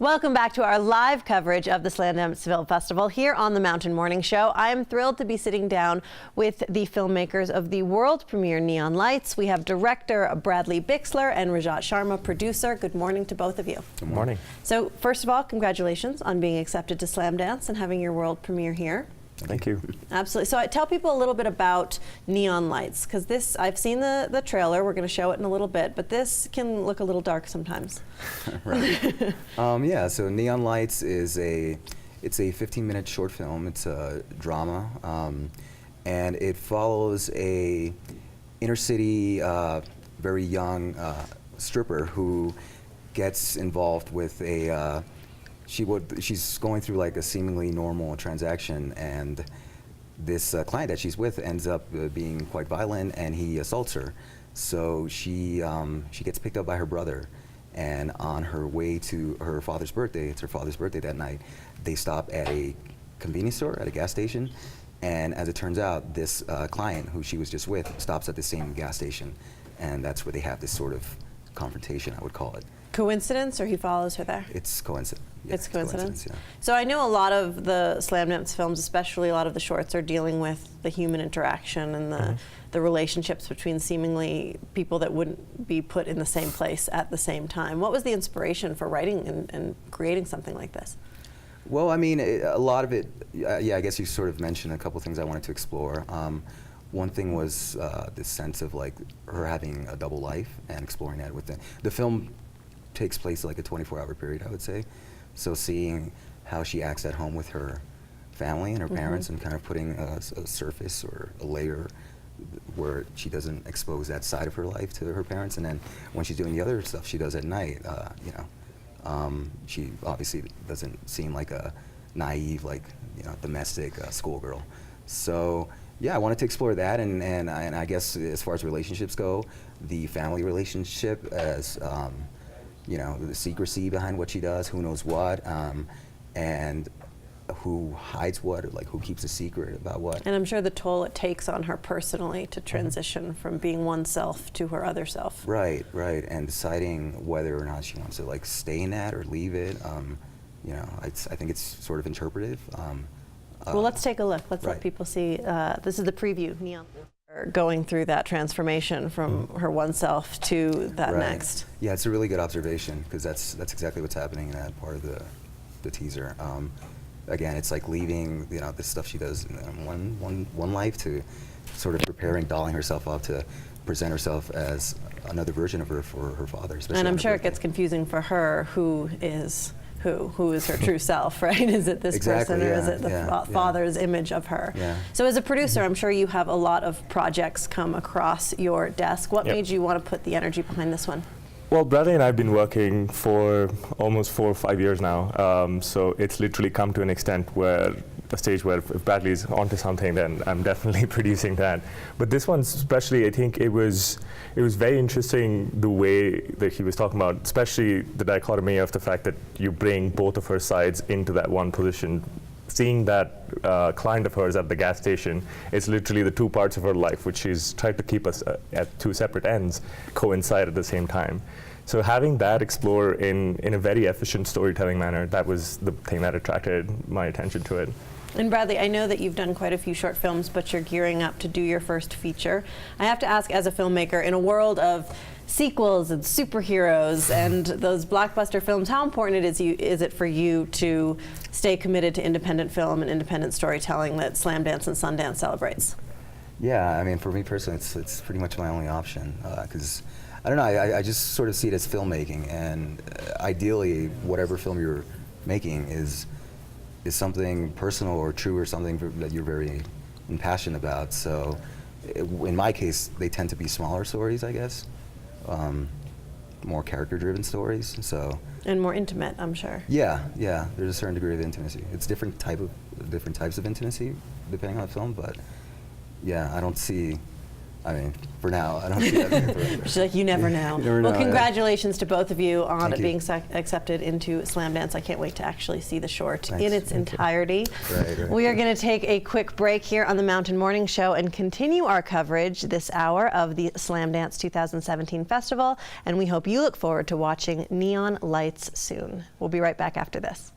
Welcome back to our live coverage of the Slamdance Film Festival here on the Mountain Morning Show. I am thrilled to be sitting down with the filmmakers of the world premiere Neon Lights. We have director Bradley Bixler and Rajat Shama, producer. Good morning to both of you. Good morning. So first of all, congratulations on being accepted to Slamdance and having your world premiere here. Thank you. Absolutely. So tell people a little bit about Neon Lights, because this, I've seen the trailer, we're going to show it in a little bit, but this can look a little dark sometimes. Right. Yeah, so Neon Lights is it's a 15-minute short film. It's a drama, and it follows a inner city, very young stripper who gets involved with a she's going through like a seemingly normal transaction, and this client that she's with ends up being quite violent, and he assaults her. So she gets picked up by her brother, and on her way to her father's birthday, it's her father's birthday that night, they stop at a convenience store, at a gas station, and as it turns out, this client who she was just with stops at the same gas station, and that's where they have this sort of confrontation, I would call it. Coincidence, or he follows her there? It's coincidence. Yeah, it's coincidence? Yeah. So I know a lot of the Slamdance films, especially a lot of the shorts, are dealing with the human interaction and the relationships between seemingly people that wouldn't be put in the same place at the same time. What was the inspiration for writing and creating something like this? Well, I mean, a lot of it, yeah, I guess you sort of mentioned a couple things I wanted to explore. One thing was this sense of like her having a double life and exploring that with the film takes place like a 24-hour period, I would say. So seeing how she acts at home with her family and her parents, and kind of putting a surface or a layer where she doesn't expose that side of her life to her parents, and then when she's doing the other stuff she does at night, you know, she obviously doesn't seem like a naive, like, you know, domestic schoolgirl. So yeah, I wanted to explore that, and I guess as far as relationships go, the family relationship as you know, the secrecy behind what she does, who knows what, and who hides what, or like who keeps a secret about what. And I'm sure the toll it takes on her personally to transition from being oneself to her other self. Right, right, and deciding whether or not she wants to like stay in that or leave it. You know, I think it's sort of interpretive. Well, let's take a look. Let's let people see. This is the preview. Neon. Going through that transformation from her oneself to that next. Yeah, it's a really good observation, because that's exactly what's happening in that part of the teaser. Again, it's like leaving, you know, the stuff she does in one life to sort of preparing, dolling herself up to present herself as another version of her for her father. And I'm sure it gets confusing for her. Who is her true self, right? Is it this person, or is it the father's image of her? Yeah. So as a producer, I'm sure you have a lot of projects come across your desk. What made you want to put the energy behind this one? Well, Bradley and I have been working for almost 4 or 5 years now, so it's literally come to an extent where a stage where if Bradley's onto something, then I'm definitely producing that. But this one especially, I think it was very interesting the way that he was talking about, especially the dichotomy of the fact that you bring both of her sides into that one position. Seeing that client of hers at the gas station is literally the two parts of her life, which she's tried to keep us at two separate ends, coincide at the same time. So having that explore in a very efficient storytelling manner, that was the thing that attracted my attention to it. And Bradley, I know that you've done quite a few short films, but you're gearing up to do your first feature. I have to ask, as a filmmaker, in a world of sequels and superheroes and those blockbuster films, how important is it for you to stay committed to independent film and independent storytelling that Slamdance and Sundance celebrates? Yeah, I mean, for me personally, it's pretty much my only option, because I don't know, I just sort of see it as filmmaking, and ideally, whatever film you're making is something personal or true, or something that you're very impassioned about. So in my case, they tend to be smaller stories, I guess, more character-driven stories. So and more intimate, I'm sure. Yeah, yeah. There's a certain degree of intimacy. It's different types of intimacy depending on the film, but yeah, I don't see I mean, for now, I don't see that being a threat. She's like, you never know. You never Well, know, yeah. congratulations to both of you on Thank you. being accepted into Slam Dance. I can't wait to actually see the short Thanks. in its entirety. Right. We are going to take a quick break here on the Mountain Morning Show and continue our coverage this hour of the Slam Dance 2017 Festival, and we hope you look forward to watching Neon Lights soon. We'll be right back after this.